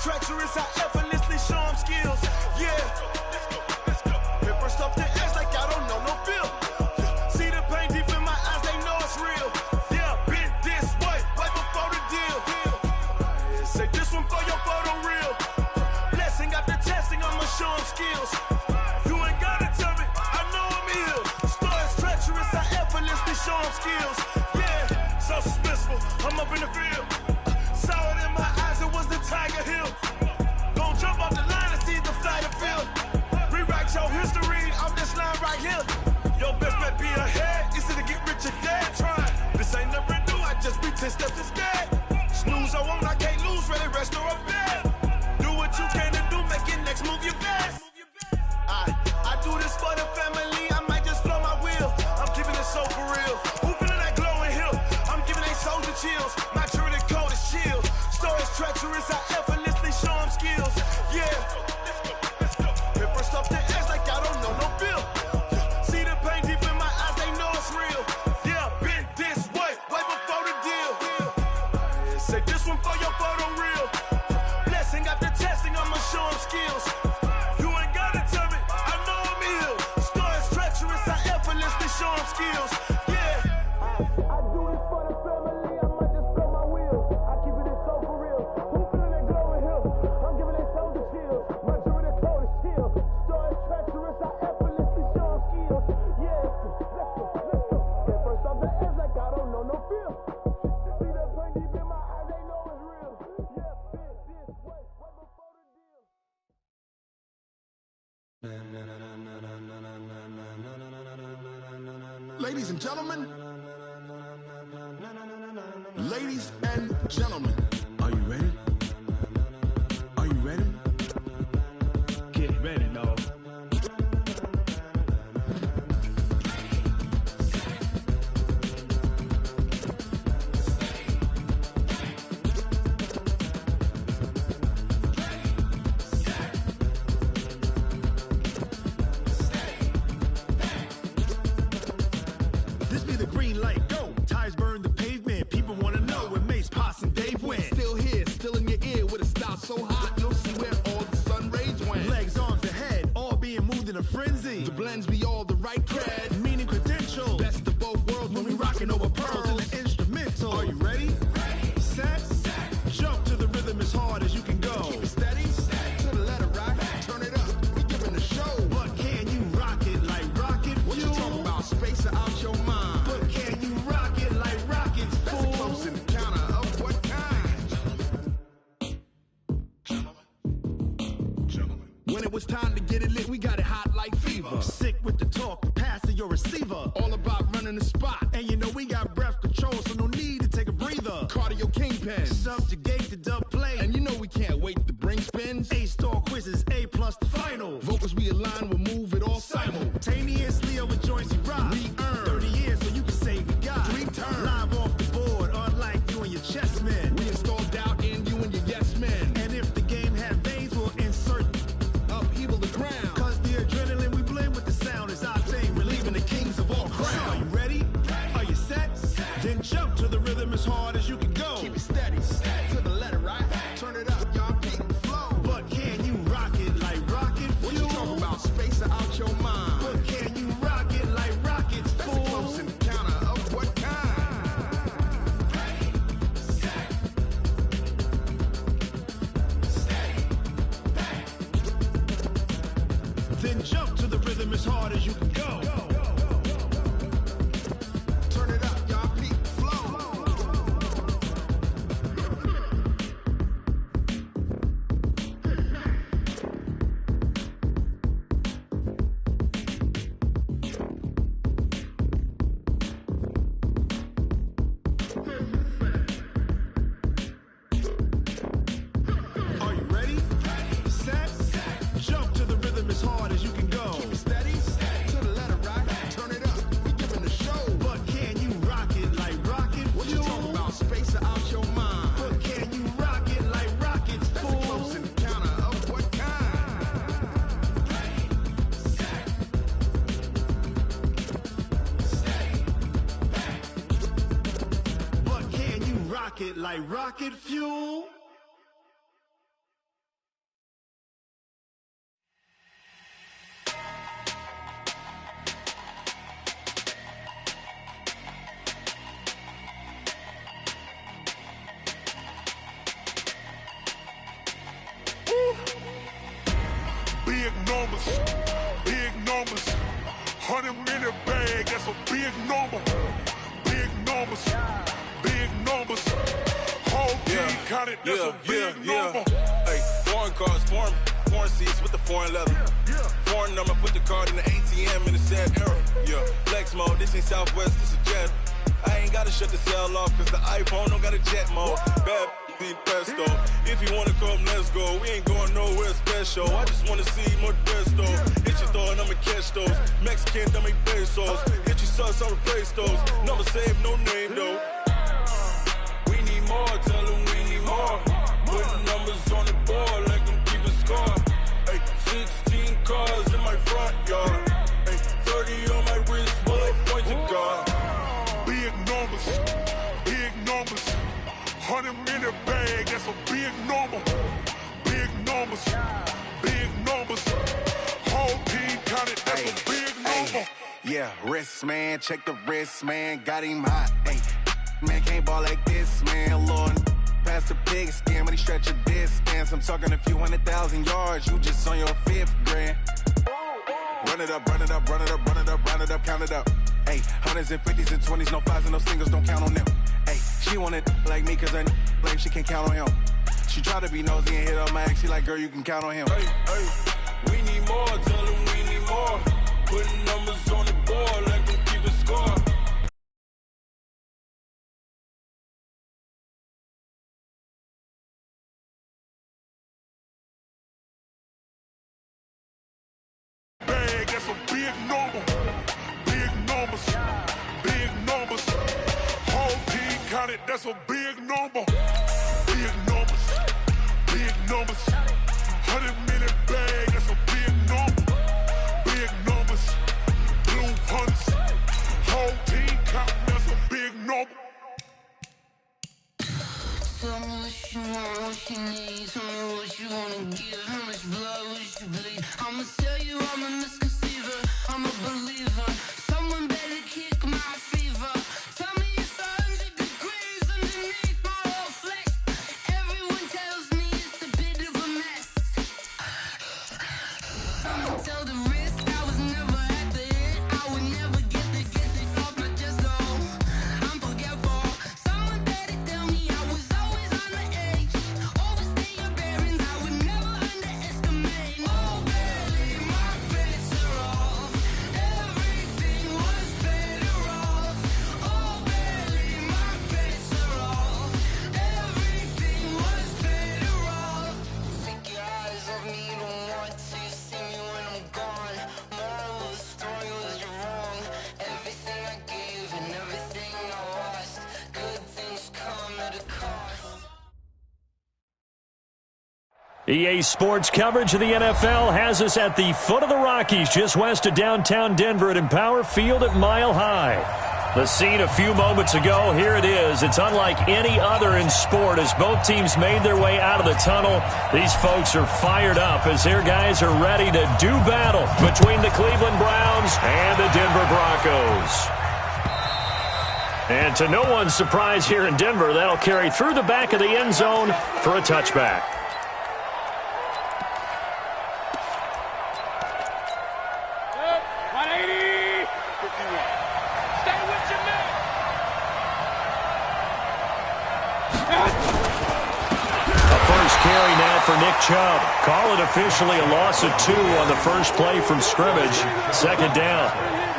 treacherous, I effortlessly show them skills. Yeah. Hit first off the edge like I don't know no feel. See the pain deep in my eyes, they know it's real. Yeah, been this way, right before the deal. Say this one for your photo real. Blessing after testing, I'ma show them skills. You ain't gotta tell me, I know I'm ill. Story's treacherous, I effortlessly show them skills. Yeah, so suspenseful, I'm up in the field. Saw it in my eyes, it was the Tiger Hill. Gon' jump off the line and see the flight of field. Rewrite your history off this line right here. Your best bet be ahead, easy to get rich or dead. Try, this ain't never new, I just be 10 steps instead. Snooze, I won't, I can't lose, ready, rest or a bed. Do what you can to do, make your next move your best. I do this for the family, I might just blow my wheel. I'm keeping it so for real. Who feeling that glowing hill? I'm giving they soldier chills. My true code is chill. Story's treacherous, I effortlessly show them skills. Yeah. Hit first off the edge like I don't know no feel. See the pain deep in my eyes, they know it's real. Yeah, been this way, way before the deal. Say this one for your photo real. Blessing after testing, I'ma show them skills. You ain't gotta tell me, I know I'm ill. Story's treacherous, I effortlessly show them skills. Yeah. I do this for the family, I might just blow my wheel. I keep it so for real. Who feeling that glowing hill? I'm giving they soldier chills. My true code is chill. Story's treacherous, I effortlessly show them skills. Yeah. Let's go. Get first off the edge like I don't know no feel. See that pain deep in my eyes, they know it's real. Yeah, been this way, way before the deal. Ladies and gentlemen, ladies and gentlemen, are you ready? Are you ready? Get ready, dog. This be the green light, go. Tires burn the pavement. People wanna know where Mace, Potts, and Dave went. Still here, still in your ear with a style so hot, you'll see where all the sun rays went. Legs, arms, and head, all being moved in a frenzy. The blends be all the right cred. Meaning credentials. Best of both worlds when we rockin' over pearls. in the instrumental. Are you ready? Set. Jump to the rhythm as hard as you can go. Keep it steady, to the letter right. Turn it up, we giving a show. But can you rock it like rocket What you fuel? talking about? Space or out your mind? But can you rock it like rockets, That's a fool? close encounter of what kind? When it was time to get it lit, we got it hot like fever. Sick with the talk, passing your receiver. All about running the spot. And you know we got breath control, so no need to take a breather. Cardio kingpin. Subjugate the dub play. And you know we can't wait to bring spins. A-star quizzes, A+ the final. Vocals we align, we'll move it all Simultaneously over joints we rock. We earn 30 years so you can say we got 3 turns. Live off the board, unlike you and your chess men. We install doubt in you and your yes men. And if the game had veins, we'll insert Upheaval the ground. Cause the adrenaline we blend with the sound is our thing, relieving the kings of all crowns. So are you ready? Are you set? Then jump to the rhythm as hard as you can go. Keep it steady, to the letter right. Turn it up, y'all keep the flow. But can you rock it like rocket What fuel? you talking about? Space or out your mind? But can you rock it like rockets, That's a fool? close encounter of what kind? Then jump to the rhythm as hard as you can go. Turn it up, y'all keep the flow. Are you ready? Set. Jump to the rhythm as hard as you can go. Keep it steady, to the letter right. Turn it up, we giving a show. But can you rock it like rocket What you fuel? talking about? Space or out your mind? But can you rock it like rockets, That's a fool? close encounter of what kind? But can you rock it like rocket fuel? big numbers, big numbers. 100-minute bag, that's a big number. Big numbers, big numbers. Whole team counted, that's a big number. Hey, foreign cars, foreign seats with the foreign leather. Foreign number, put the card in the ATM in the sad era. Yeah, flex mode, this ain't Southwest, this a jet. I ain't gotta shut the cell off, cause the iPhone don't got a jet mode. Bad be pesto. If you wanna come, let's go. We ain't going nowhere special. I just wanna see more pesto. Hit your throw and I'ma catch those. Mexican, dummy pesos. Hit your sauce, I'll replace those. Number save, no name though. We need more, tell them we need more. Putting numbers on the board like them keep a score. Hey, 16 cars in my front yard. Hey, 30 on my wrist while I point to God. Big numbers, big numbers. 100-minute bag, that's a big number. Big numbers, big numbers. Whole team counted, that's a big number. Yeah, wrist man, check the wrist man, got him hot. Hey, man can't ball like this, man. Lord, past the pig skin, but he stretch a distance. I'm talking a few 100,000 yards, you just on your 5th grand. Run it up, run it up, run it up, run it up, run it up, count it up. Hey, 100s and 50s and 20s, no 5s and no singles, don't count on them. Hey, she want it like me, cause her like she can't count on him. She try to be nosy and hit up my ex, she like, girl, you can count on him. Hey, hey, we need more, tell them we need more. Putting numbers on the board like them keep a score. Bag, that's a big number. Big numbers, big numbers. Whole team counted, that's a big number. Big numbers, big numbers. 100-minute bag, that's a big number. Big numbers, blue hunts. Whole team counting, that's a big number. Tell me what you want, what you need. Tell me what you wanna give. How much blood would you bleed? I'ma tell you I'm a misconceiver. I'm a believer. Someone better kick my fever. Tell me it's 100 degrees underneath my whole flesh. Everyone tells me it's a bit of a mess. I'ma tell the risk I was never at the end. I would never get this off my chest. Oh, I'm forgetful. Someone better tell me I was always on the edge. Overstay your bearings, I would never underestimate. Oh, barely, my bets are off. Everything was better off. Oh, barely, my bets are off. Everything was better off. Take your eyes off me, don't want to see me when I'm gone. Moral of the story was you're wrong. Everything I gave and everything I lost. Good things come at a cost. EA Sports coverage of the NFL has us at the foot of the Rockies, just west of downtown Denver at Empower Field at Mile High. The scene a few moments ago, here it is. It's unlike any other in sport as both teams made their way out of the tunnel. These folks are fired up as their guys are ready to do battle between the Cleveland Browns and the Denver Broncos. And to no one's surprise here in Denver, that'll carry through the back of the end zone for a touchback. Carry now for Nick Chubb. Call it officially a loss of 2 on the first play from scrimmage. Second down.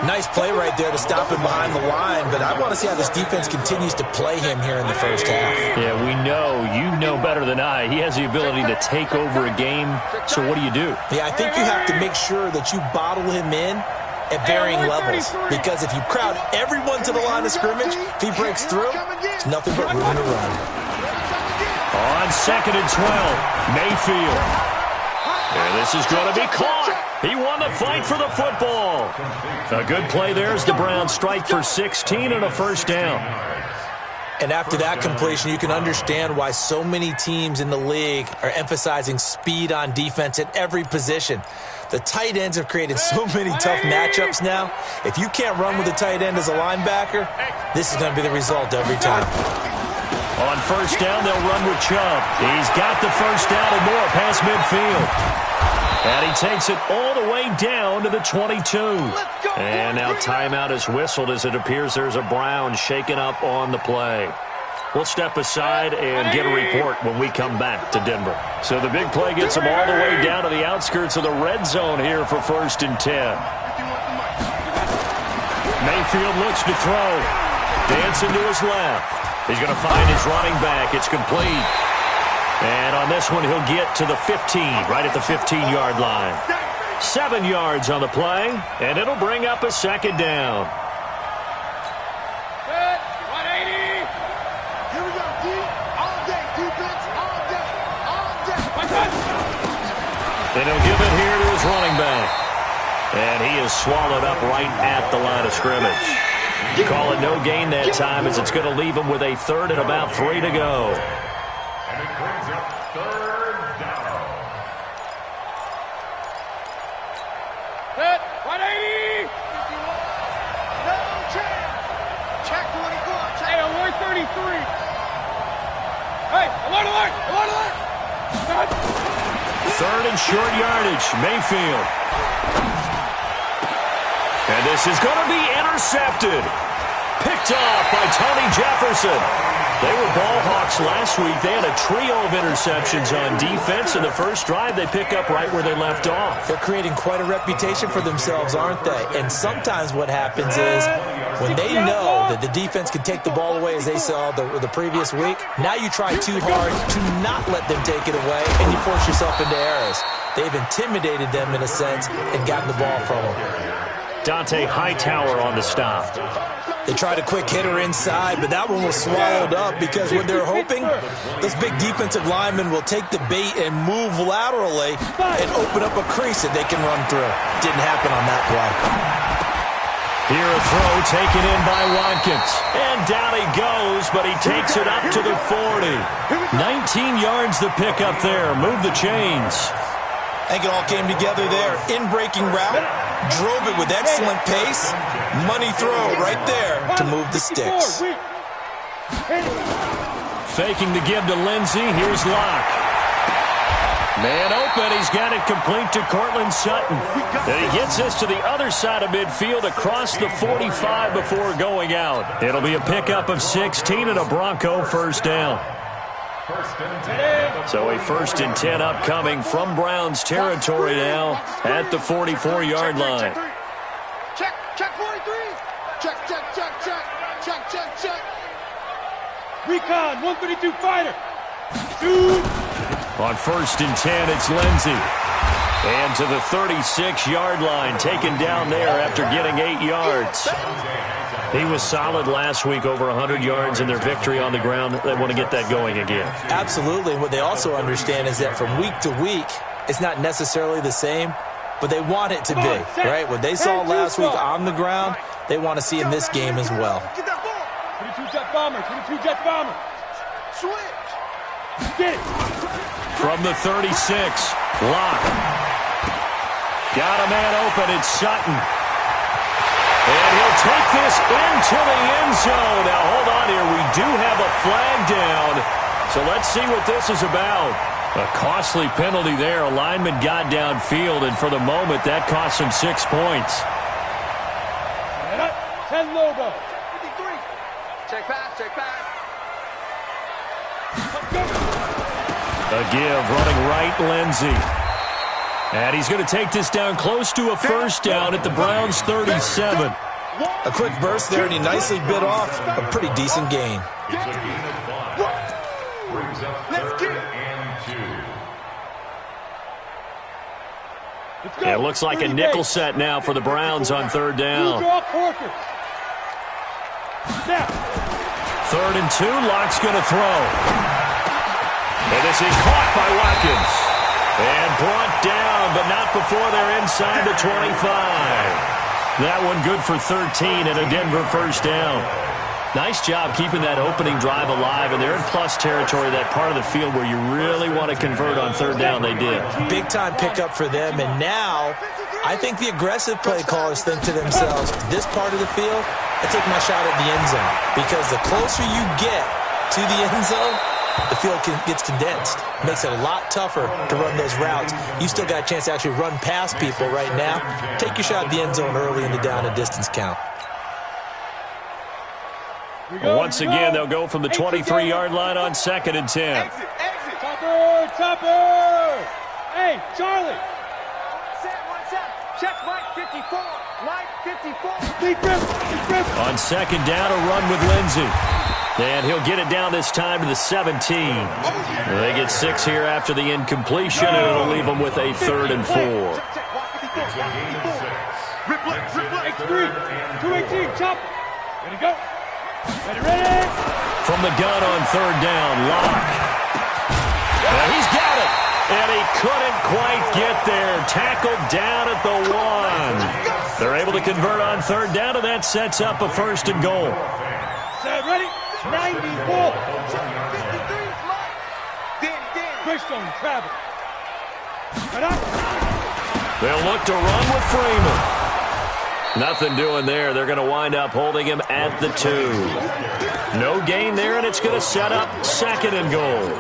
Nice play right there to stop him behind the line, but I want to see how this defense continues to play him here in the first half. Yeah, we know. You know better than I. He has the ability to take over a game, so what do you do? Yeah, I think you have to make sure that you bottle him in at varying levels, because if you crowd everyone to the line of scrimmage, if he breaks through, it's nothing but room to run. On 2nd and 12, Mayfield. And this is going to be caught. He won the fight for the football. A good play there as the Browns strike for 16 and a first down. And after that completion, you can understand why so many teams in the league are emphasizing speed on defense at every position. The tight ends have created so many tough matchups now. If you can't run with a tight end as a linebacker, this is going to be the result every time. On first down, they'll run with Chubb. He's got the first down and more past midfield. And he takes it all the way down to the 22. And now timeout is whistled as it appears there's a Brown shaken up on the play. We'll step aside and get a report when we come back to Denver. So the big play gets them all the way down to the outskirts of the red zone here for 1st and 10. Mayfield looks to throw. Dancing to his left. He's going to find his running back. It's complete. And on this one, he'll get to the 15, right at the 15-yard line. 7 yards on the play, and it'll bring up a 2nd down. And he'll give it here to his running back. And he is swallowed up right at the line of scrimmage. You call it no gain that time as it's going to leave him with a 3rd and about 3 to go. And it brings up 3rd down. Set, 180. No chance. Check 24. Check. Hey, alert 33. Hey, alert, alert, alert, alert. 3rd and short yardage, Mayfield. And this is going to be intercepted. Picked off by Tony Jefferson. They were ball hawks last week. They had a trio of interceptions on defense. In the first drive, they pick up right where they left off. They're creating quite a reputation for themselves, aren't they? And sometimes what happens is when they know that the defense can take the ball away, as they saw the previous week, now you try too hard to not let them take it away, and you force yourself into errors. They've intimidated them in a sense and gotten the ball from them. Dante Hightower on the stop. They tried a quick hitter inside, but that one was swallowed up because when they're hoping, those big defensive linemen will take the bait and move laterally and open up a crease that they can run through. Didn't happen on that play. Here a throw taken in by Watkins. And down he goes, but he takes it up to the 40. 19 yards the pick up there. Move the chains. I think it all came together there. In-breaking route, drove it with excellent pace. Money throw right there to move the sticks. Faking the give to Lindsey. Here's Locke. Man open. He's got it complete to Cortland Sutton. And he gets this to the other side of midfield across the 45 before going out. It'll be a pickup of 16 and a Bronco 1st down. So a 1st and 10 upcoming from Browns territory now at the 44-yard line. Check, check 43. Check, check, check, check, check, check, check. Recon, 132 fighter. Shoot. On 1st and 10, it's Lindsey. And to the 36-yard line, taken down there after getting 8 yards. He was solid last week, over 100 yards in their victory on the ground. They want to get that going again. Absolutely. And what they also understand is that from week to week, it's not necessarily the same, but they want it to be, right? What they saw last week on the ground, they want to see in this game as well. 22 jet bomber, 22 jet bomber. Switch. Get it. From the 36, Locke. Got a man open, it's Sutton. And he'll take this into the end zone. Now, hold on here. We do have a flag down. So let's see what this is about. A costly penalty there. A lineman got downfield, and for the moment, that cost him 6 points. 10 logo. 53. Check pass, check pass. A give, running right, Lindsey. And he's going to take this down close to a 1st down at the Browns' 37. A quick burst there, and he nicely bit off a pretty decent gain. It's a gain of 5. Brings up 3rd and 2. It looks like a nickel set now for the Browns on 3rd down. 3rd and 2, Locke's going to throw. And this is caught by Watkins. And brought down, but not before they're inside the 25. That one good for 13 and a Denver 1st down. Nice job keeping that opening drive alive, and they're in plus territory, that part of the field where you really want to convert on 3rd down. They did. Big-time pickup for them, and now I think the aggressive play callers think to themselves, this part of the field, I take my shot at the end zone, because the closer you get to the end zone, the field gets condensed. Makes it a lot tougher to run those routes. You still got a chance to actually run past people right now. Take your shot at the end zone early in the down and distance count. Once again, they'll go from the 23-yard line on 2nd and 10. Exit. Topper! Hey, Charlie! What's up? Check Mike 54. Mike 54. Deep grip. On 2nd down, a run with Lindsey. And he'll get it down this time to the 17. They get 6 here after the incompletion, and it'll leave them with a 3rd and 4. X3. 218. Chop. Ready, go. Ready. From the gun on 3rd down, Locke. And he's got it. And he couldn't quite get there. Tackled down at the 1. They're able to convert on 3rd down, and that sets up a 1st and goal. Set, ready. 94. Bridgestone, travel. They'll look to run with Freeman. Nothing doing there. They're going to wind up holding him at the 2. No gain there, and it's going to set up 2nd and goal.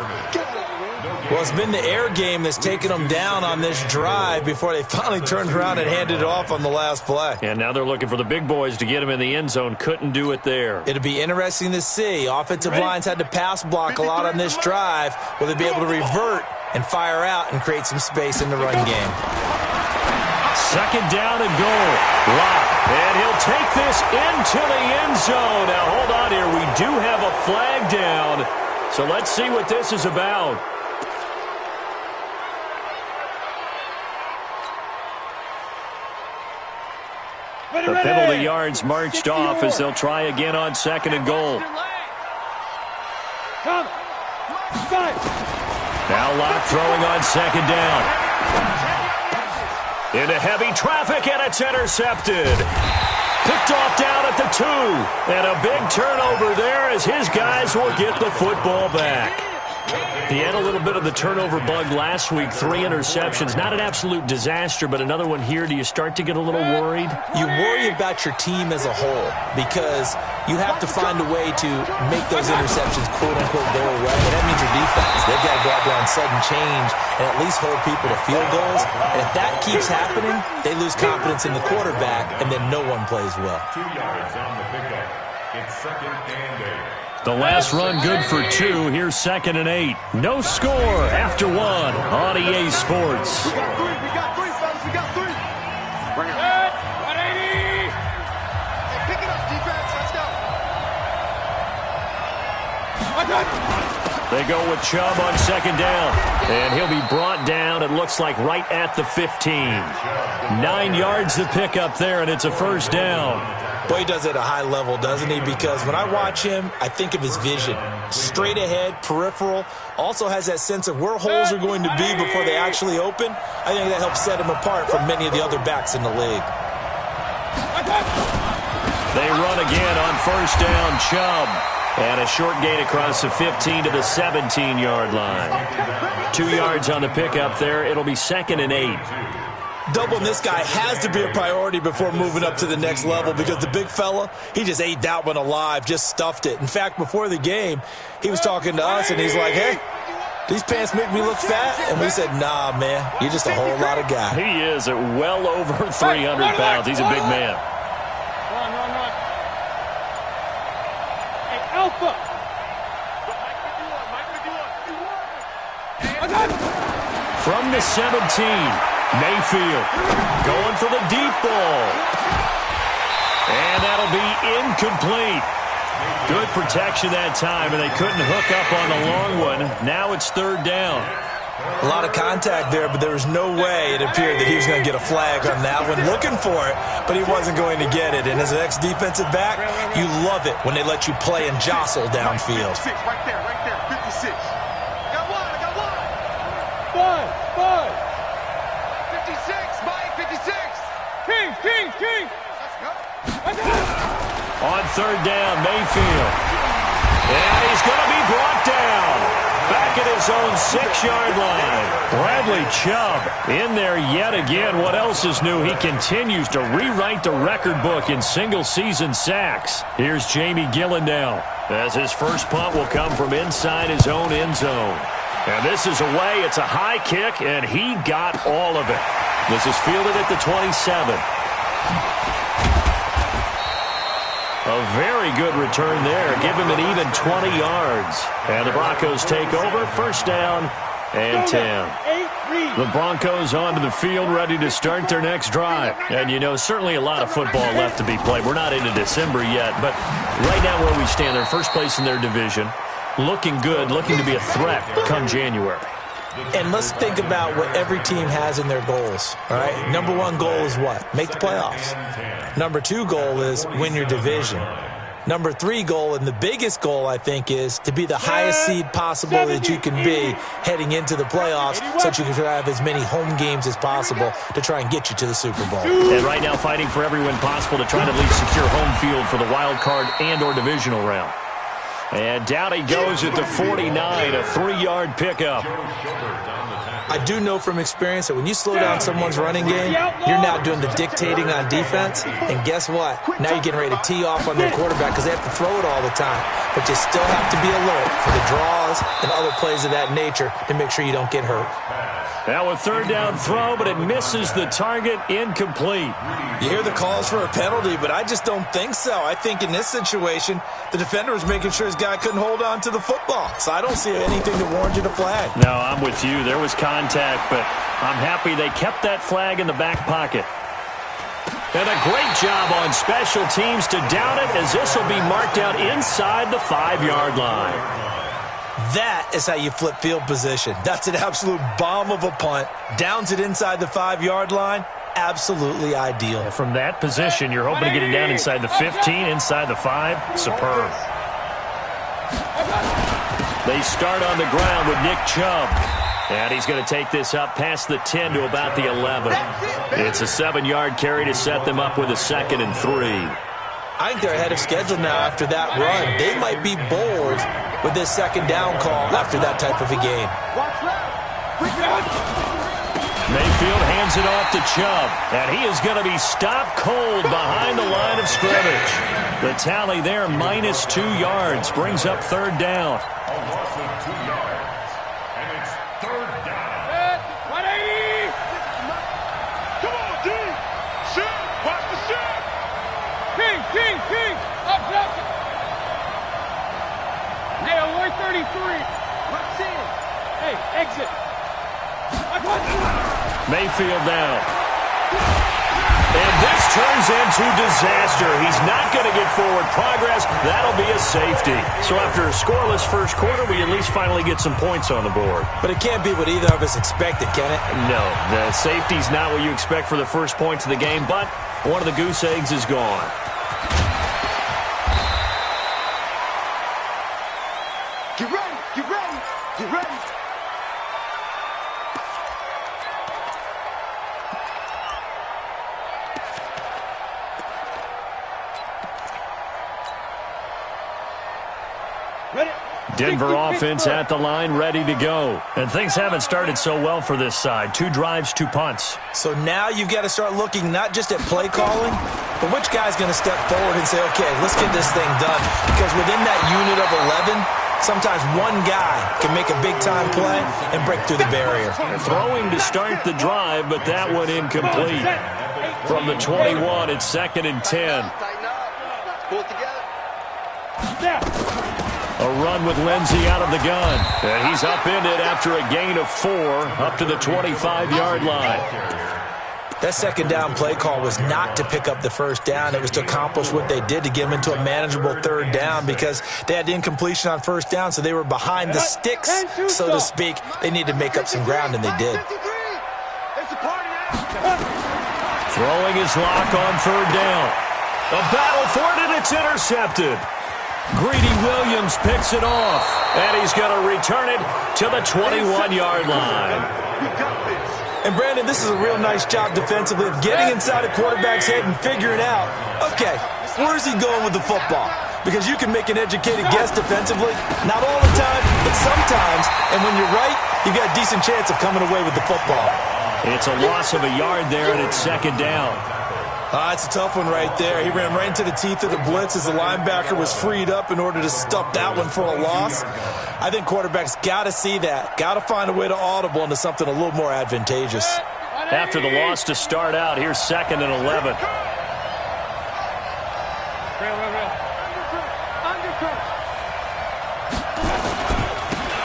Well, it's been the air game that's taken them down on this drive before they finally turned around and handed it off on the last play. And now they're looking for the big boys to get him in the end zone. Couldn't do it there. It'll be interesting to see. Offensive lines had to pass block a lot on this drive. Will they be able to revert and fire out and create some space in the run game? 2nd down and goal. Locke. And he'll take this into the end zone. Now, hold on here. We do have a flag down. So let's see what this is about. The penalty yards marched off as they'll try again on 2nd and goal. Now Locke throwing on 2nd down. Into heavy traffic, and it's intercepted. Picked off down at the 2. And a big turnover there as his guys will get the football back. He had a little bit of the turnover bug last week, 3 interceptions. Not an absolute disaster, but another one here. Do you start to get a little worried? You worry about your team as a whole because you have to find a way to make those interceptions, quote-unquote, go away. And that means your defense. They've got to go out there on sudden change and at least hold people to field goals. And if that keeps happening, they lose confidence in the quarterback, and then no one plays well. 2 yards on the pickup. It's 2nd and 8. The last run good for 2. Here's 2nd and 8. No score after 1 on EA Sports. We got 3, fellas. We got 3. Bring it. 180. Hey, pick it up, defense. Let's go. They go with Chubb on 2nd down. And he'll be brought down, it looks like, right at the 15. 9 yards to pick up there, and it's a 1st down. Boy, he does it at a high level, doesn't he? Because when I watch him, I think of his vision. Straight ahead, peripheral. Also has that sense of where holes are going to be before they actually open. I think that helps set him apart from many of the other backs in the league. They run again on 1st down, Chubb. And a short gain across the 15 to the 17-yard line. 2 yards on the pickup there. It'll be 2nd and 8. Doubling this guy has to be a priority before moving up to the next level because the big fella, he just ate that one alive, just stuffed it. In fact, before the game, he was talking to us, and he's like, hey, these pants make me look fat? And we said, nah, man, you're just a whole lot of guy. He is at well over 300 pounds. He's a big man. Run. Hey, Alpha. From the 17, Mayfield going for the deep ball. And that'll be incomplete. Good protection that time, and they couldn't hook up on the long one. Now it's 3rd down. A lot of contact there, but there was no way it appeared that he was going to get a flag on that one. Looking for it, but he wasn't going to get it. And as an ex-defensive back, you love it when they let you play and jostle downfield. 56, right there, 56. I got one. 5. 56, Mike, 56. King. Let's go. On 3rd down, Mayfield. And he's going to be brought down. Back at his own 6-yard line. Bradley Chubb in there yet again. What else is new? He continues to rewrite the record book in single-season sacks. Here's Jamie Gillen now. as his first punt will come from inside his own end zone. And this is away. It's a high kick, and he got all of it. This is fielded at the 27. A very good return there. Give him an even 20 yards. And the Broncos take over. First down and 10. The Broncos onto the field, ready to start their next drive. And, you know, certainly a lot of football left to be played. We're not into December yet, but right now where we stand, they're first place in their division. Looking good, looking to be a threat come January. And let's think about what every team has in their goals, all right? Number one goal is what? Make the playoffs. Number two goal is win your division. Number three goal, and the biggest goal, I think, is to be the highest seed possible that you can be heading into the playoffs so that you can have as many home games as possible to try and get you to the Super Bowl. And right now fighting for every win possible to try to at least secure home field for the wild card and or divisional round. And down he goes at the 49, a 3-yard pickup. I do know from experience that when you slow down someone's running game, you're now doing the dictating on defense. And guess what? Now you're getting ready to tee off on their quarterback because they have to throw it all the time. But you still have to be alert for the draws and other plays of that nature to make sure you don't get hurt. Now a third down throw, but it misses the target, incomplete. You hear the calls for a penalty, but I just don't think so. I think in this situation, the defender was making sure his guy couldn't hold on to the football. So I don't see anything that warranted a flag. No, I'm with you. There was contact, but I'm happy they kept that flag in the back pocket. And a great job on special teams to down it, as this will be marked out inside the 5-yard line. That is how you flip field position. That's an absolute bomb of a punt. Downs it inside the 5-yard line. Absolutely ideal. From that position, you're hoping to get it down inside the 15, inside the 5. Superb. They start on the ground with Nick Chubb. And he's going to take this up past the 10 to about the 11. It's a 7-yard carry to set them up with a 2nd and 3. I think they're ahead of schedule now after that run. They might be bold with this 2nd down call after that type of a game. Mayfield hands it off to Chubb, and he is going to be stopped cold behind the line of scrimmage. The tally there, -2 yards, brings up 3rd down. King, up. Hey, alert 33. What's in? Hey, exit. Mayfield down. And this turns into disaster. He's not going to get forward progress. That'll be a safety. So after a scoreless first quarter, we at least finally get some points on the board. But it can't be what either of us expected, can it? No, the safety's not what you expect for the first points of the game, but one of the goose eggs is gone. Get ready. Denver offense at the line, ready to go. And things haven't started so well for this side. 2 drives, 2 punts. So now you've got to start looking not just at play calling, but which guy's going to step forward and say, okay, let's get this thing done. Because within that unit of 11, sometimes one guy can make a big-time play and break through the barrier. Throwing to start the drive, but that one incomplete. From the 21, it's 2nd and 10. Pull it together. A run with Lindsey out of the gun. And he's upended after a gain of 4 up to the 25-yard line. That 2nd down play call was not to pick up the 1st down. It was to accomplish what they did to get them into a manageable 3rd down because they had incompletion on 1st down, so they were behind the sticks, so to speak. They needed to make up some ground, and they did. Throwing his lock on 3rd down. A battle for it, and it's intercepted. Greedy Williams picks it off, and he's going to return it to the 21-yard line. And, Brandon, this is a real nice job defensively of getting inside a quarterback's head and figuring out, okay, where's he going with the football? Because you can make an educated guess defensively, not all the time, but sometimes, and when you're right, you've got a decent chance of coming away with the football. It's a loss of a yard there, and it's 2nd down. It's a tough one right there. He ran right into the teeth of the blitz as the linebacker was freed up in order to stuff that one for a loss. I think quarterbacks got to see that. Got to find a way to audible into something a little more advantageous. After the loss to start out, here's 2nd and 11.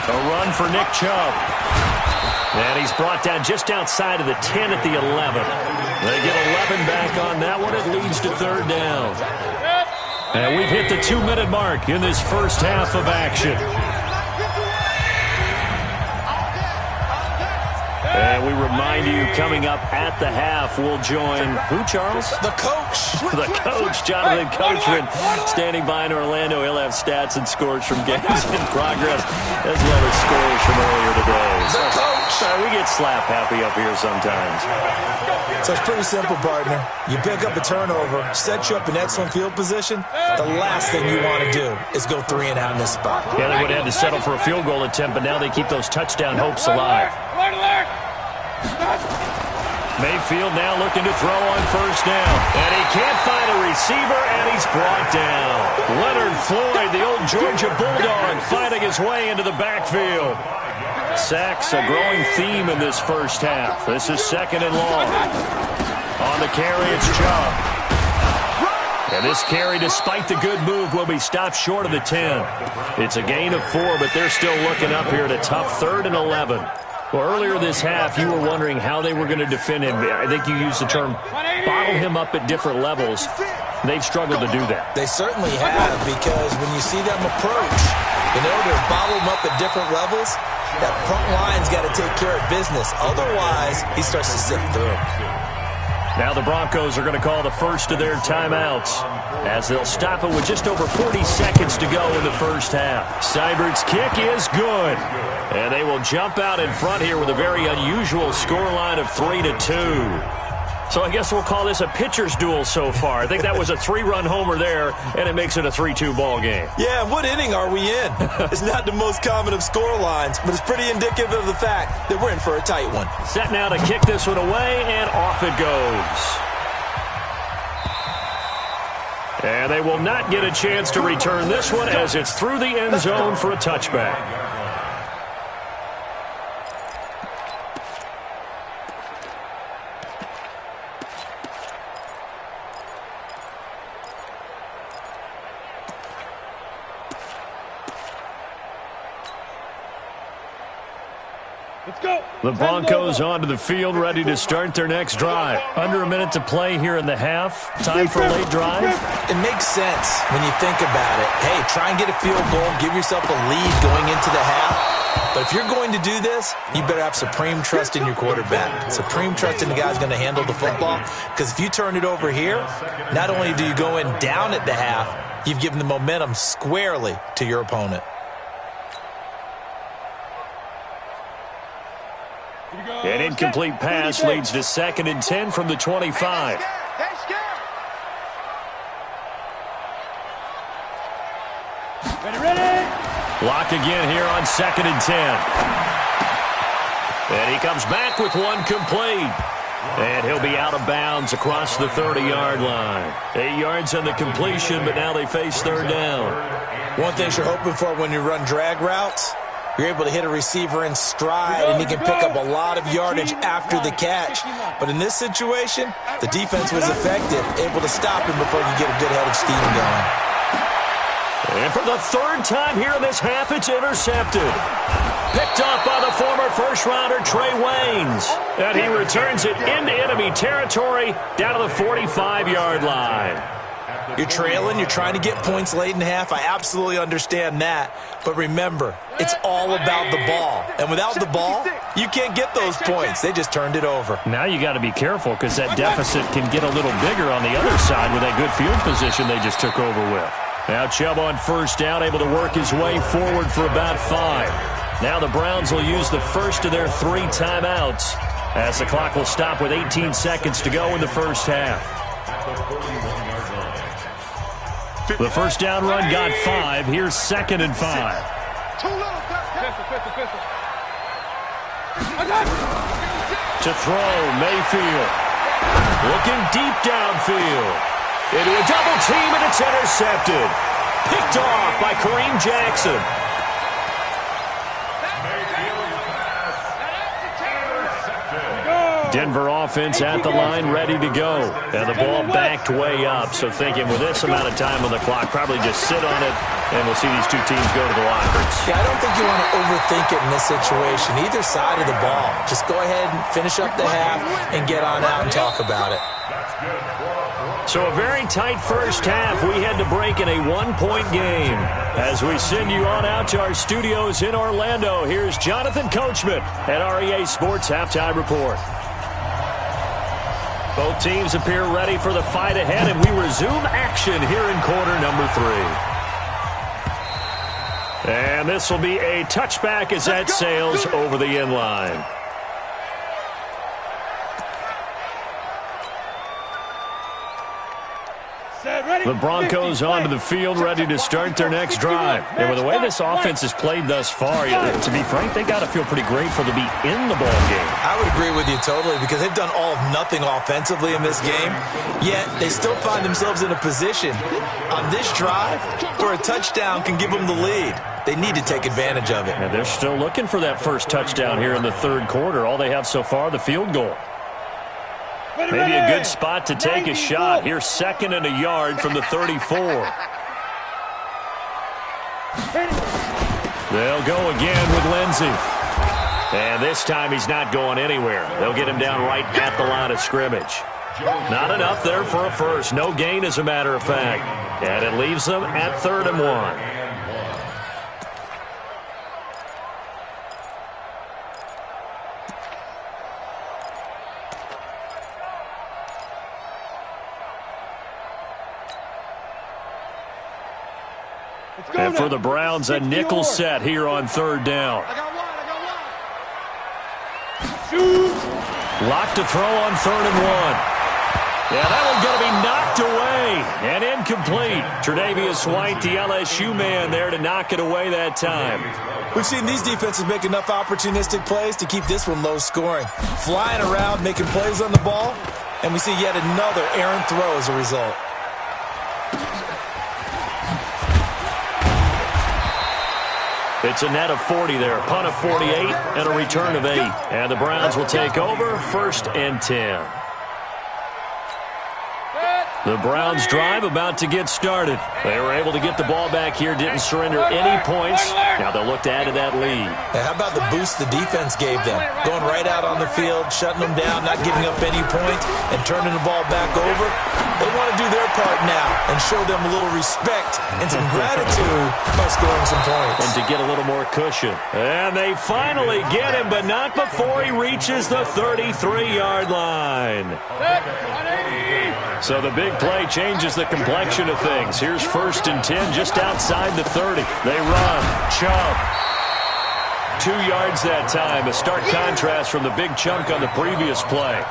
A run for Nick Chubb. And he's brought down just outside of the 10 at the 11. They get 11 back on that one. It leads to 3rd down. And we've hit the 2-minute mark in this first half of action. And we remind you, coming up at the half, we'll join who, Charles? The coach. The coach, Jonathan Coachman, standing by in Orlando. He'll have stats and scores from games in progress, as well as scores from earlier today. The coach. We get slap happy up here sometimes. So it's pretty simple, partner. You pick up a turnover, set you up in excellent field position. The last thing you want to do is go 3 and out in this spot. Yeah, they would have had to settle for a field goal attempt, but now they keep those touchdown hopes alive. Mayfield now looking to throw on 1st down. And he can't find a receiver, and he's brought down. Leonard Floyd, the old Georgia Bulldog, fighting his way into the backfield. Sacks, a growing theme in this first half. This is 2nd and long. On the carry, it's Chubb. And this carry, despite the good move, will be stopped short of the 10. It's a gain of 4, but they're still looking up here at a tough 3rd and 11. Well, earlier this half, you were wondering how they were going to defend him. I think you used the term bottle him up at different levels. They've struggled to do that. They certainly have, because when you see them approach, in order to bottle him up at different levels, that front line's got to take care of business. Otherwise, he starts to slip through. Now the Broncos are going to call the first of their timeouts, as they'll stop it with just over 40 seconds to go in the first half. Seibert's kick is good. And they will jump out in front here with a very unusual scoreline of 3-2. So I guess we'll call this a pitcher's duel so far. I think that was a 3-run homer there, and it makes it a 3-2 ball game. Yeah, what inning are we in? It's not the most common of score lines, but it's pretty indicative of the fact that we're in for a tight one. Set now to kick this one away, and off it goes. And they will not get a chance to return this one as it's through the end zone for a touchback. The Broncos onto the field, ready to start their next drive. Under a minute to play here in the half. Time for a late drive. It makes sense when you think about it. Hey, try and get a field goal, give yourself a lead going into the half. But if you're going to do this, you better have supreme trust in your quarterback. Supreme trust in the guy's going to handle the football. Because if you turn it over here, not only do you go in down at the half, you've given the momentum squarely to your opponent. An incomplete pass leads to 2nd and 10 from the 25. Block again here on 2nd and 10. And he comes back with one complete. And he'll be out of bounds across the 30-yard line. 8 yards on the completion, but now they face 3rd down. One thing you're hoping for when you run drag routes, you're able to hit a receiver in stride, and he can pick up a lot of yardage after the catch. But in this situation, the defense was effective, able to stop him before you get a good head of steam going. And for the 3rd time here in this half, it's intercepted. Picked off by the former first-rounder Trey Waynes. And he returns it into enemy territory down to the 45-yard line. You're trailing, you're trying to get points late in the half. I absolutely understand that. But remember, it's all about the ball. And without the ball, you can't get those points. They just turned it over. Now you got to be careful because that deficit can get a little bigger on the other side with that good field position they just took over with. Now Chubb on 1st down, able to work his way forward for about 5. Now the Browns will use the first of their 3 timeouts as the clock will stop with 18 seconds to go in the first half. The first down run got 5. Here's 2nd and 5. To throw, Mayfield. Looking deep downfield. Into a double team, and it's intercepted. Picked off by Kareem Jackson. Denver offense at the line, ready to go. And the ball backed way up. So thinking with this amount of time on the clock, probably just sit on it, and we'll see these two teams go to the lockers. Yeah, I don't think you want to overthink it in this situation. Either side of the ball. Just go ahead and finish up the half and get on out and talk about it. So a very tight first half. We had to break in a one-point game. As we send you on out to our studios in Orlando, here's Jonathan Coachman at REA Sports Halftime Report. Both teams appear ready for the fight ahead, and we resume action here in quarter number 3. And this will be a touchback as that sails over the end line. The Broncos onto the field, ready to start their next drive. And with the way this offense has played thus far, to be frank, they got to feel pretty grateful to be in the ball game. I would agree with you totally, because they've done all of nothing offensively in this game, yet they still find themselves in a position on this drive where a touchdown can give them the lead. They need to take advantage of it. And they're still looking for that first touchdown here in the third quarter. All they have so far, the field goal. Maybe a good spot to take a shot. Here's 2nd and a yard from the 34. They'll go again with Lindsey. And this time he's not going anywhere. They'll get him down right at the line of scrimmage. Not enough there for a first. No gain, as a matter of fact. And it leaves them at 3rd and 1. And for the Browns, a nickel set here on 3rd down. Locked to throw on 3rd and 1. Yeah, that one's going to be knocked away and incomplete. Tre'Davious White, the LSU man, there to knock it away that time. We've seen these defenses make enough opportunistic plays to keep this one low scoring. Flying around, making plays on the ball, and we see yet another errant throw as a result. It's a net of 40 there, punt of 48, and a return of 8. And the Browns will take over 1st and 10. The Browns drive about to get started. They were able to get the ball back here, didn't surrender any points. Now they'll look to add to that lead. Hey, how about the boost the defense gave them? Going right out on the field, shutting them down, not giving up any points, and turning the ball back over. They want to do their part now and show them a little respect and some gratitude by scoring some points. And to get a little more cushion. And they finally get him, but not before he reaches the 33-yard line. So the big play changes the complexion of things. Here's 1st and 10 just outside the 30. They run. Chunk. 2 yards that time. A stark contrast from the big chunk on the previous play.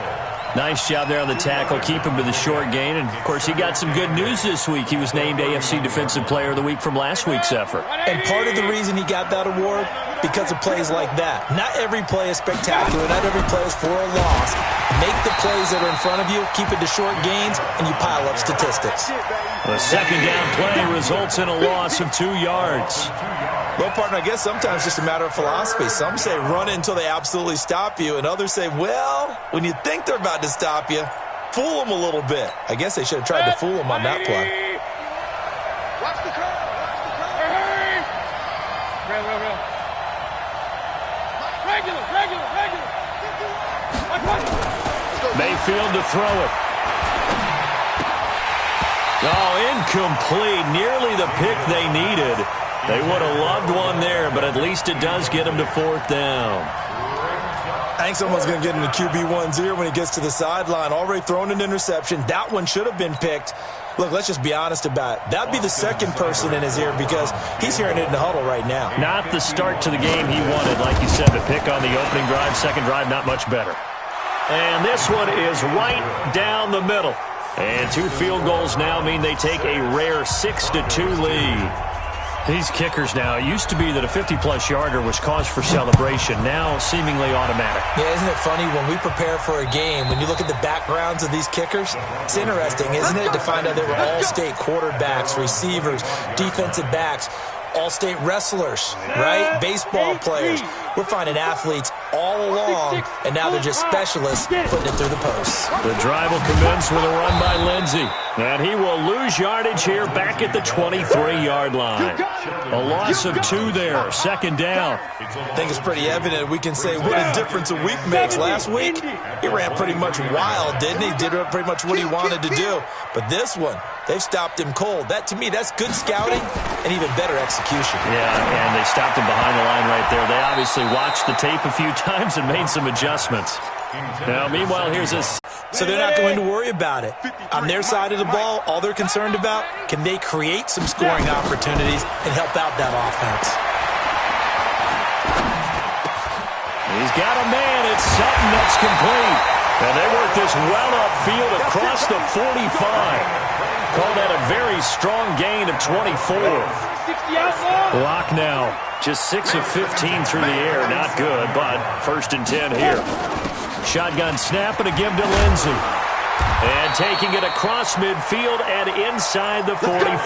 Nice job there on the tackle. Keep him to the short gain. And, of course, he got some good news this week. He was named AFC Defensive Player of the Week from last week's effort. And part of the reason he got that award, because of plays like that. Not every play is spectacular. Not every play is for a loss. Make the plays that are in front of you, keep it to short gains, and you pile up statistics. The 2nd down play results in a loss of 2 yards. Well, partner, I guess sometimes it's just a matter of philosophy. Some say run it until they absolutely stop you, and others say, well, when you think they're about to stop you, fool them a little bit. I guess they should have tried to fool them on that play. Watch the curve. Regular. Mayfield to throw it. Oh, incomplete. Nearly the pick they needed. They would have loved one there, but at least it does get them to 4th down. I think someone's going to get into QB1's ear when he gets to the sideline. Already thrown an interception. That one should have been picked. Look, let's just be honest about it. That'd be the 2nd person in his ear because he's hearing it in the huddle right now. Not the start to the game he wanted. Like you said, the pick on the opening drive, 2nd drive, not much better. And this one is right down the middle. And 2 field goals now mean they take a rare 6-2 lead. These kickers now, it used to be that a 50-plus yarder was cause for celebration. Now, seemingly automatic. Yeah, isn't it funny when we prepare for a game, when you look at the backgrounds of these kickers, it's interesting, isn't it, to find out they were all-state quarterbacks, receivers, defensive backs, all-state wrestlers, right? Baseball players. We're finding athletes all along, and now they're just specialists putting it through the posts. The drive will commence with a run by Lindsey. And he will lose yardage here back at the 23-yard line. A loss of 2 there, second down. I think it's pretty evident we can say what a difference a week makes. Last week, he ran pretty much wild, didn't he? Did pretty much what he wanted to do. But this one, they've stopped him cold. That, to me, that's good scouting and even better execution. Yeah, and they stopped him behind the line right there. They obviously watched the tape a few times and made some adjustments. Now, meanwhile, here's this. So they're not going to worry about it. On their side of the ball, all they're concerned about, can they create some scoring opportunities and help out that offense? He's got a man. It's Sutton that's complete. And they work this well upfield across the 45. Call that a very strong gain of 24. Block now. Just 6 of 15 through the air. Not good, but 1st and 10 here. Shotgun snap and a give to Lindsey. And taking it across midfield and inside the 45.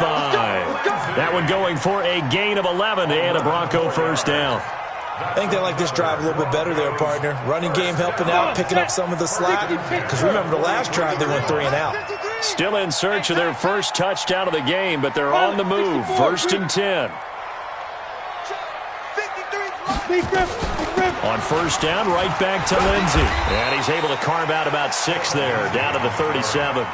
That one going for a gain of 11 and a Bronco first down. I think they like this drive a little bit better there, partner. Running game helping out, picking up some of the slack. Because remember, the last drive they went 3 and out. Still in search of their first touchdown of the game, but they're on the move. 1st and 10. On first down, right back to Lindsey. And he's able to carve out about 6 there, down to the 37.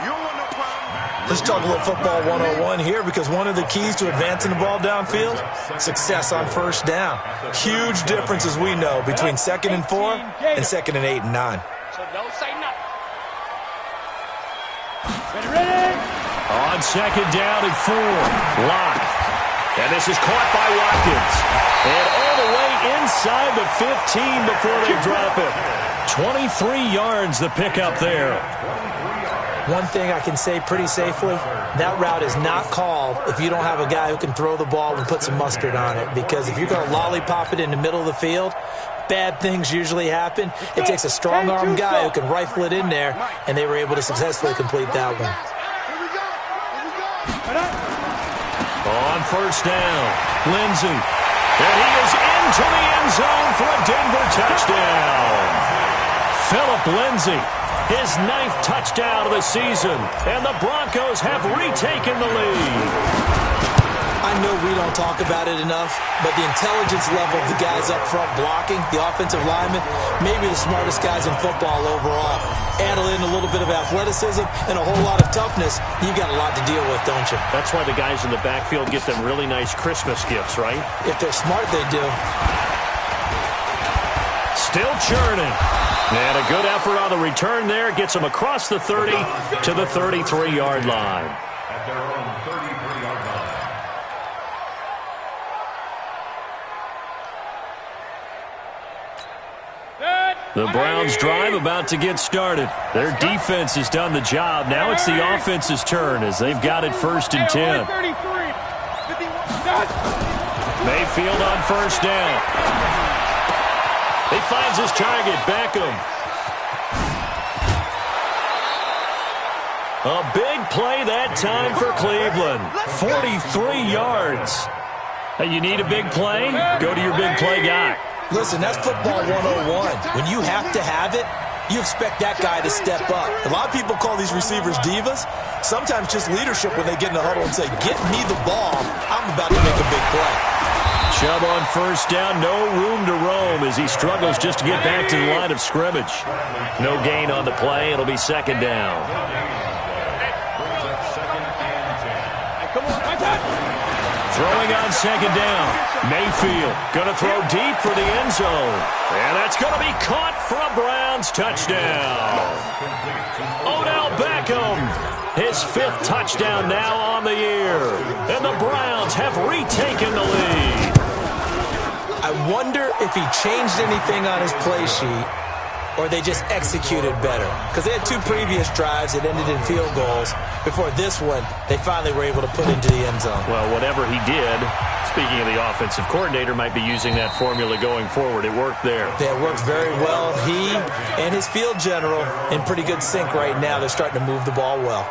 Let's talk a little football 101 here, because one of the keys to advancing the ball downfield, success on first down. Huge difference, as we know, between 2nd and 4 and 2nd and 8 and 9. So don't say nothing. On 2nd down and 4, Locke. And this is caught by Watkins. And all the way inside the 15 before they drop it. 23 yards the pickup there. One thing I can say pretty safely, that route is not called if you don't have a guy who can throw the ball and put some mustard on it. Because if you're going to lollipop it in the middle of the field, bad things usually happen. It takes a strong-arm guy who can rifle it in there, and they were able to successfully complete that one. On first down, Lindsey. And he is into the end zone for a Denver touchdown. Phillip Lindsey, his 9th touchdown of the season. And the Broncos have retaken the lead. I know we don't talk about it enough, but the intelligence level of the guys up front blocking, the offensive linemen, maybe the smartest guys in football overall. Add in a little bit of athleticism and a whole lot of toughness, you got a lot to deal with, don't you? That's why the guys in the backfield get them really nice Christmas gifts, right? If they're smart, they do. Still churning. And a good effort on the return there. Gets them across the 30 to the 33-yard line. At their own 33-yard line. The Browns drive about to get started. Their defense has done the job. Now it's the offense's turn as they've got it 1st and 10. Mayfield on first down. He finds his target, Beckham. A big play that time for Cleveland. 43 yards. Hey, you need a big play? Go to your big play guy. Listen, that's football 101. When you have to have it, you expect that guy to step up. A lot of people call these receivers divas. Sometimes just leadership when they get in the huddle and say, get me the ball. I'm about to make a big play. Chubb on first down, no room to roam as he struggles just to get back to the line of scrimmage. No gain on the play. It'll be 2nd down. Throwing on 2nd down. Mayfield going to throw deep for the end zone. And that's going to be caught for a Browns touchdown. Odell Beckham, his 5th touchdown now on the year. And the Browns have retaken the lead. I wonder if he changed anything on his play sheet or they just executed better. Because they had 2 previous drives that ended in field goals. Before this one, they finally were able to put into the end zone. Well, whatever he did, it's speaking of the offensive coordinator, might be using that formula going forward. It worked there. Yeah, it worked very well. He and his field general in pretty good sync right now. They're starting to move the ball well.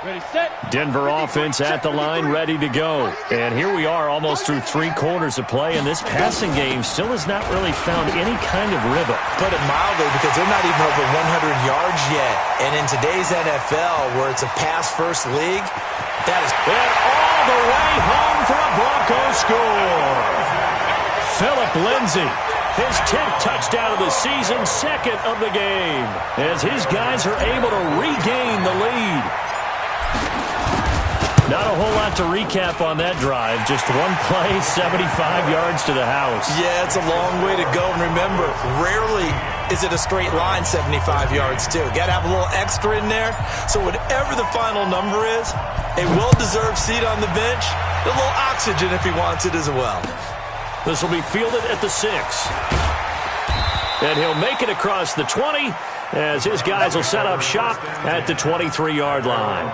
Ready, set. Denver offense at the line, ready to go. And here we are almost through 3 quarters of play, and this passing game still has not really found any kind of rhythm. Put it mildly, because they're not even over 100 yards yet. And in today's NFL, where it's a pass-first league, that is... And all the way home for a Broncos score. Phillip Lindsay, his 10th touchdown of the season, 2nd of the game, as his guys are able to regain the lead. Not a whole lot to recap on that drive. Just one play, 75 yards to the house. Yeah, it's a long way to go. And remember, rarely is it a straight line 75 yards, too. Got to have a little extra in there. So whatever the final number is, a well-deserved seat on the bench, a little oxygen if he wants it as well. This will be fielded at the 6. And he'll make it across the 20 as his guys will set up shop at the 23-yard line.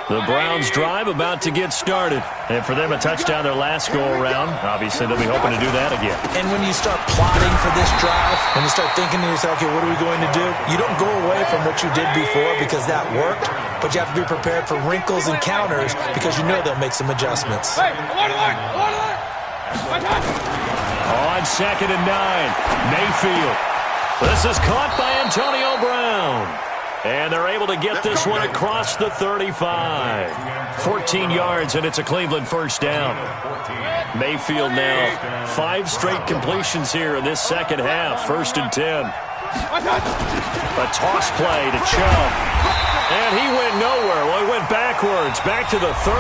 The Browns drive about to get started. And for them, a touchdown their last go-around. Obviously, they'll be hoping to do that again. And when you start plotting for this drive, when you start thinking to yourself, okay, what are we going to do? You don't go away from what you did before because that worked, but you have to be prepared for wrinkles and counters because you know they'll make some adjustments. Hey, On 2nd and 9, Mayfield. This is caught by Antonio Brown. And they're able to get this one across the 35. 14 yards, and it's a Cleveland first down. Mayfield now 5 straight completions here in this second half. 1st and 10. A toss play to Chubb. And he went nowhere. Well, he went backwards, back to the 33.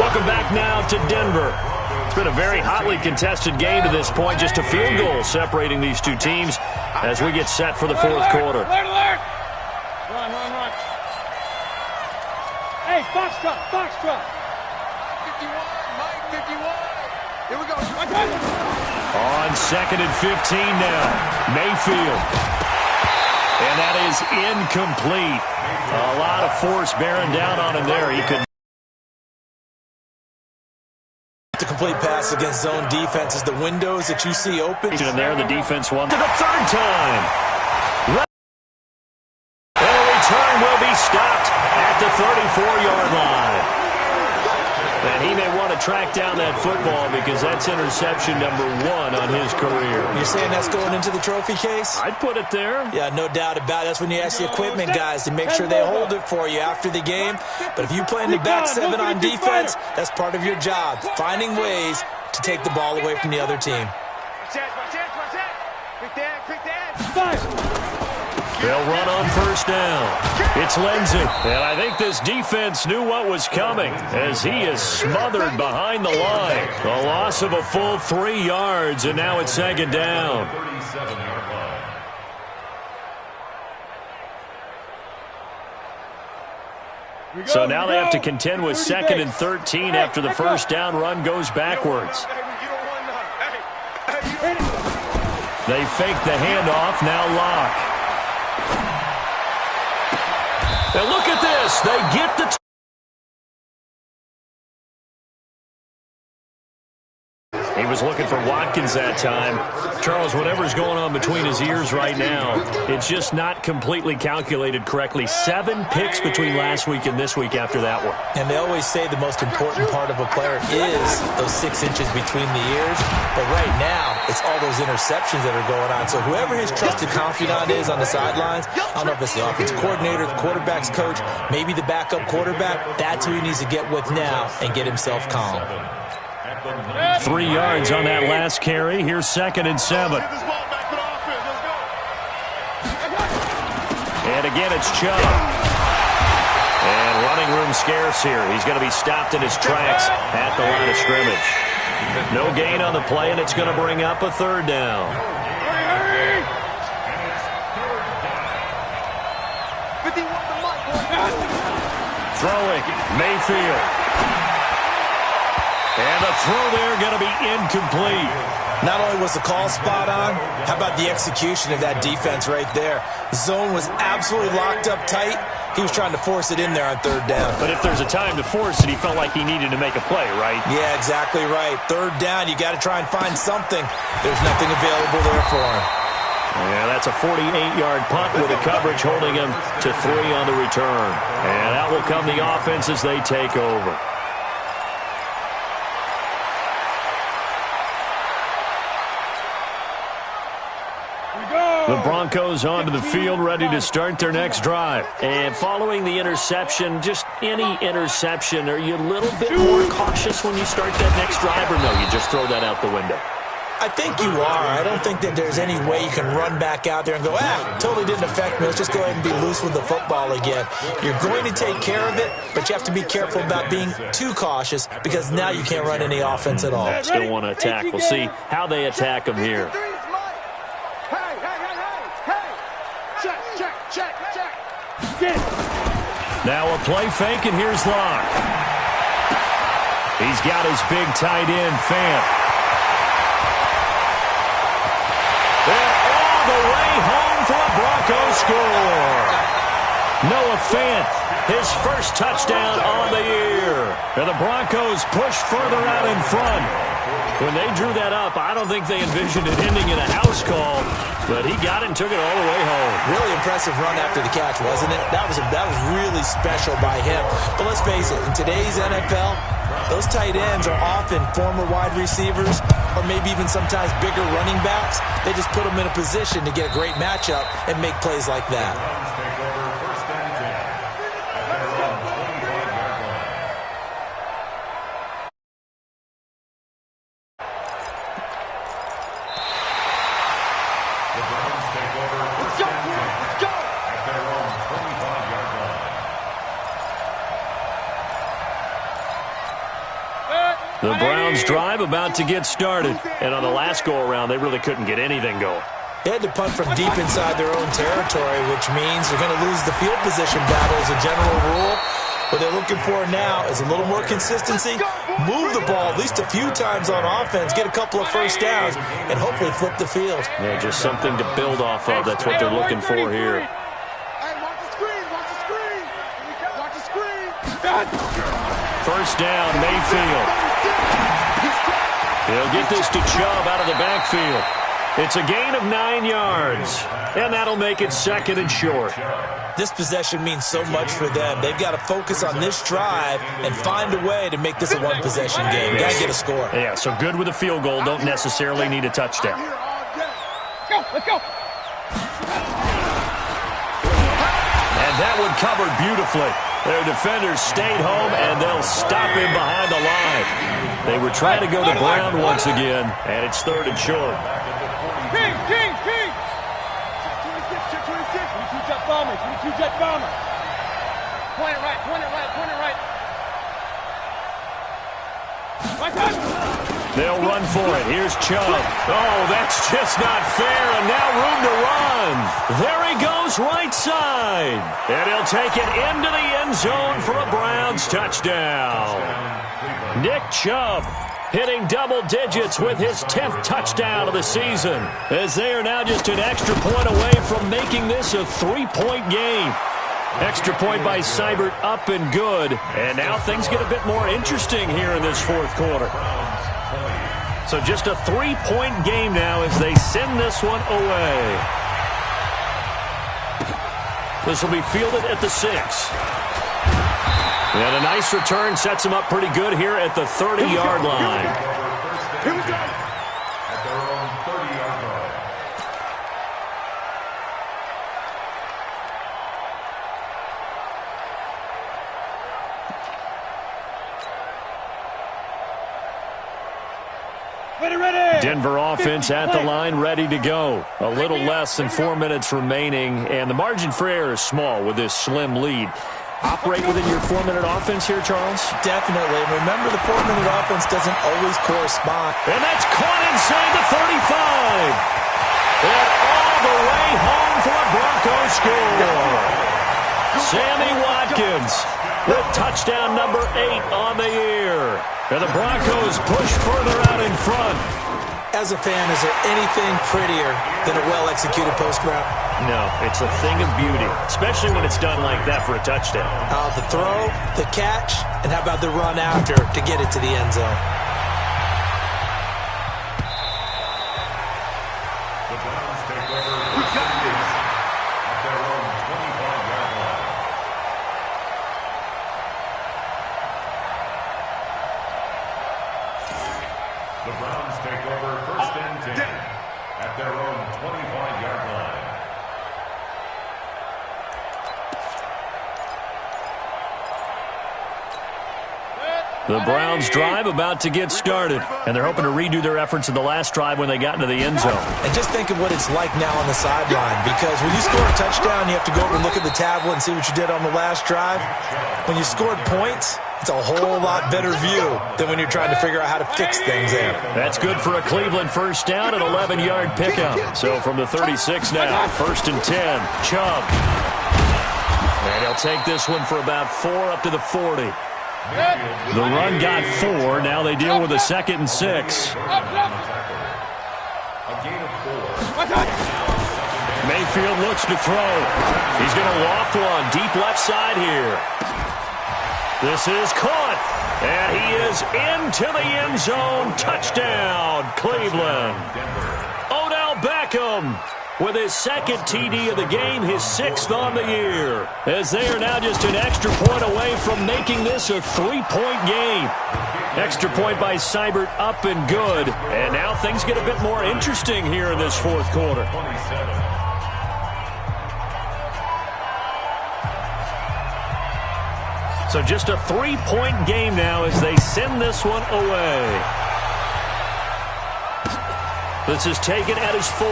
Welcome back now to Denver. It's been a very hotly contested game to this point. Just a field goal separating these two teams as we get set for the 4th quarter. Run. Hey, Foxtrot. 51, Mike, 51. Here we go. On 2nd and 15 now, Mayfield. And that is incomplete. A lot of force bearing down on him there. He could. The complete pass against zone defense is the windows that you see open. And there, the defense won to the 3rd time. And a return will be stopped at the 34-yard line. And he may want to track down that football because that's interception number 1 on his career. You're saying that's going into the trophy case? I'd put it there. Yeah, no doubt about it. That's when you ask the equipment guys to make sure they hold it for you after the game. But if you play in the back 7 on defense, that's part of your job, finding ways to take the ball away from the other team. They'll run on 1st down. It's Lindsay. And I think this defense knew what was coming as he is smothered behind the line. A loss of a full 3 yards, and now it's 2nd down. 37-yard line. So now they have to contend with 2nd and 13 after the 1st down run goes backwards. They fake the handoff, now Locke. And look at this. They get the... He was looking for Watkins that time. Charles, whatever's going on between his ears right now, it's just not completely calculated correctly. 7 picks between last week and this week after that one. And they always say the most important part of a player is those 6 inches between the ears. But right now, it's all those interceptions that are going on. So whoever his trusted confidant is on the sidelines, I don't know if it's the offensive coordinator, the quarterback's coach, maybe the backup quarterback, that's who he needs to get with now and get himself calm. 3 yards on that last carry. Here's 2nd and 7. And again, it's Chubb. And running room scarce here. He's going to be stopped in his tracks at the line of scrimmage. No gain on the play, and it's going to bring up a 3rd down. Throwing, Mayfield. And the throw there going to be incomplete. Not only was the call spot on, how about the execution of that defense right there? The zone was absolutely locked up tight. He was trying to force it in there on third down. But if there's a time to force it, he felt like he needed to make a play, right? Yeah, exactly right. Third down, you got to try and find something. There's nothing available there for him. Yeah, that's a 48-yard punt with the coverage holding him to 3 on the return. And out will come the offense as they take over. The Broncos onto the field, ready to start their next drive. And following the interception, just any interception, are you a little bit more cautious when you start that next drive, or no, you just throw that out the window? I think you are. I don't think that there's any way you can run back out there and go, totally didn't affect me. Let's just go ahead and be loose with the football again. You're going to take care of it, but you have to be careful about being too cautious because now you can't run any offense at all. Still want to attack. We'll see how they attack them here. Now a play fake, and here's Locke. He's got his big tight end, Fant. And all the way home for a Broncos score. Noah Fant, his first touchdown on the year. And the Broncos push further out in front. When they drew that up, I don't think they envisioned it ending in a house call, but he got it and took it all the way home. Really impressive run after the catch, wasn't it? That was really special by him. But let's face it, in today's NFL, those tight ends are often former wide receivers or maybe even sometimes bigger running backs. They just put them in a position to get a great matchup and make plays like that. The Browns drive about to get started. And on the last go-around, they really couldn't get anything going. They had to punt from deep inside their own territory, which means they're going to lose the field position battle as a general rule. What they're looking for now is a little more consistency, move the ball at least a few times on offense, get a couple of first downs, and hopefully flip the field. Yeah, just something to build off of. That's what they're looking for here. First down, Mayfield. He'll get this to Chubb out of the backfield. It's a gain of 9 yards, and that'll make it second and short. This possession means so much for them. They've got to focus on this drive and find a way to make this a one-possession game. Got to get a score. Yeah, so good with a field goal. Don't necessarily need a touchdown. Let's go. And that one covered beautifully. Their defenders stayed home, and they'll stop him behind the line. They were trying to go to Brown once again, and it's third and short. King! Check 26. 22 jet bomber. 22 jet bomber. Point it right. Right side. They'll run for it. Here's Chubb. Oh, that's just not fair, and now room to run. There he goes right side. And he'll take it into the end zone for a Browns touchdown. Nick Chubb hitting double digits with his 10th touchdown of the season, as they are now just an extra point away from making this a 3-point game. Extra point by Seibert up and good. And now things get a bit more interesting here in this fourth quarter. So just a 3-point game now as they send this one away. This will be fielded at the 6. And a nice return sets him up pretty good here at the 30-yard line. Here we go. At their own 30-yard line. Ready. Denver offense at the line, ready to go. A little less than 4 minutes remaining, and the margin for error is small with this slim lead. Operate within your 4-minute offense here, Charles? Definitely. And remember, the 4-minute offense doesn't always correspond. And that's caught inside the 35. And all the way home for a Broncos score. Sammy Watkins with touchdown number 8 on the year. And the Broncos push further out in front. As a fan, is there anything prettier than a well-executed post route? No, it's a thing of beauty, especially when it's done like that for a touchdown. The throw, the catch, and how about the run after to get it to the end zone? The Browns take over at their own 25-yard line. The Browns take over first and 10 at their own 25-yard line. The Browns drive about to get started, and they're hoping to redo their efforts in the last drive when they got into the end zone. And just think of what it's like now on the sideline, because when you score a touchdown, you have to go over and look at the tablet and see what you did on the last drive. When you scored points, it's a whole lot better view than when you're trying to figure out how to fix things there. That's good for a Cleveland first down, an 11-yard pickup. So from the 36 now, first and 10, Chubb. And he'll take this one for about 4 up to the 40. The run got 4. Now they deal with a 2nd and 6. Mayfield looks to throw. He's going to loft one deep left side here. This is caught. And he is into the end zone. Touchdown, Cleveland. Odell Beckham with his 2nd TD of the game, his 6th on the year, as they are now just an extra point away from making this a 3-point game. Extra point by Seibert, up and good. And now things get a bit more interesting here in this 4th quarter. So just a 3-point game now as they send this one away. This is taken at his 4.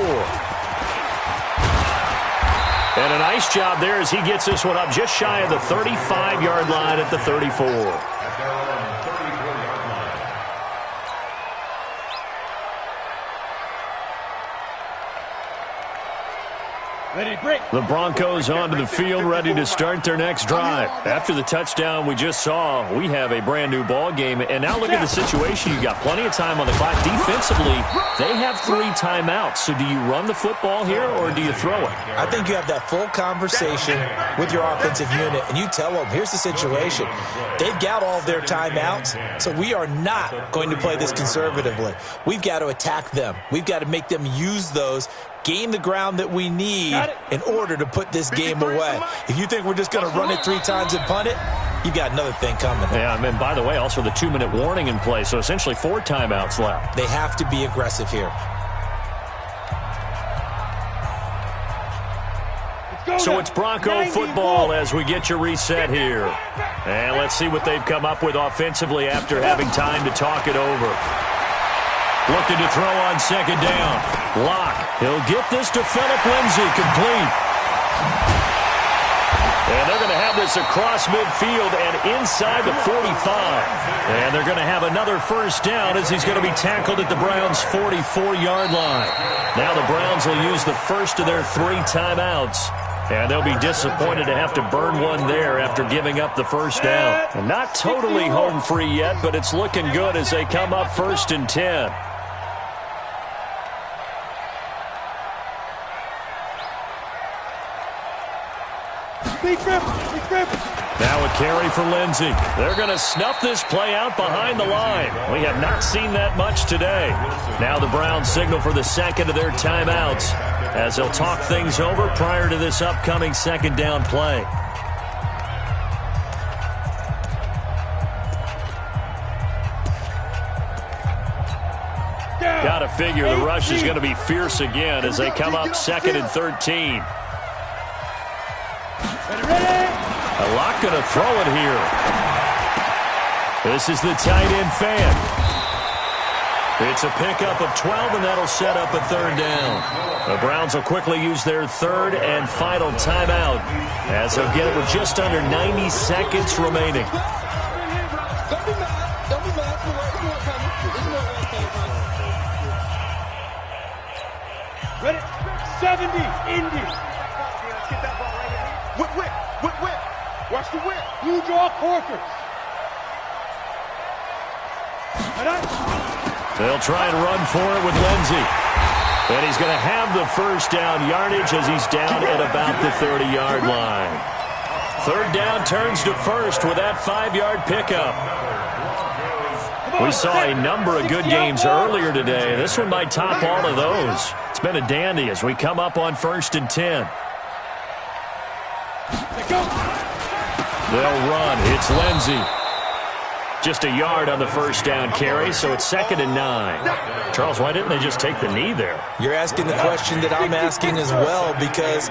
And a nice job there as he gets this one up just shy of the 35-yard line at the 34. The Broncos onto the field, ready to start their next drive. After the touchdown we just saw, we have a brand new ball game. And now look at the situation. You got plenty of time on the clock. Defensively, they have 3 timeouts. So do you run the football here or do you throw it? I think you have that full conversation with your offensive unit, and you tell them, here's the situation. They've got all of their timeouts, so we are not going to play this conservatively. We've got to attack them. We've got to make them use those, gain the ground that we need in order to put this game away. If you think we're just going to run it 3 times and punt it, you've got another thing coming. Yeah, and by the way, also the 2-minute warning in play, so essentially 4 timeouts left. They have to be aggressive here. So it's Bronco football as we get you reset here. And let's see what they've come up with offensively after having time to talk it over. Looking to throw on 2nd down. Locke. He'll get this to Phillip Lindsay, complete. And they're going to have this across midfield and inside the 45. And they're going to have another first down as he's going to be tackled at the Browns' 44-yard line. Now the Browns will use the first of their 3 timeouts. And they'll be disappointed to have to burn one there after giving up the first down. And not totally home free yet, but it's looking good as they come up 1st and 10. Now a carry for Lindsay. They're going to snuff this play out behind the line. We have not seen that much today. Now the Browns signal for the 2nd of their timeouts as they'll talk things over prior to this upcoming 2nd down play. Got to figure the rush is going to be fierce again as they come up 2nd and 13. A lot going to throw it here. This is the tight end fan. It's a pickup of 12, and that'll set up a 3rd down. The Browns will quickly use their 3rd and final timeout as they'll get it with just under 90 seconds remaining. Ready? 70, Indy. Whip. Watch the whip. Blue draw Corker. They'll try and run for it with Lindsey. And he's going to have the first down yardage as he's down at about the 30-yard line. Third down turns to first with that 5-yard pickup. We saw a number of good games earlier today. This one might top all of those. It's been a dandy as we come up on 1st and 10. They'll run. It's Lindsey. Just a yard on the first down carry, so it's 2nd and 9. Charles, why didn't they just take the knee there? You're asking the question that I'm asking as well, because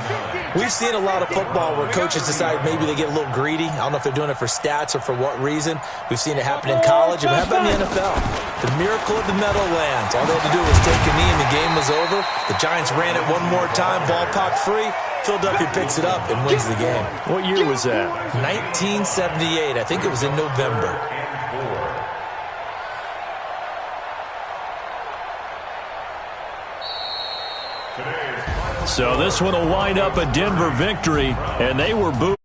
we've seen a lot of football where coaches decide maybe they get a little greedy. I don't know if they're doing it for stats or for what reason. We've seen it happen in college, and how about in the NFL? The miracle of the Meadowlands. All they had to do was take a knee, and the game was over. The Giants ran it one more time, ball popped free. Philadelphia picks it up and wins the game. What year was that? 1978. I think it was in November. So this one will wind up a Denver victory, and they were booed.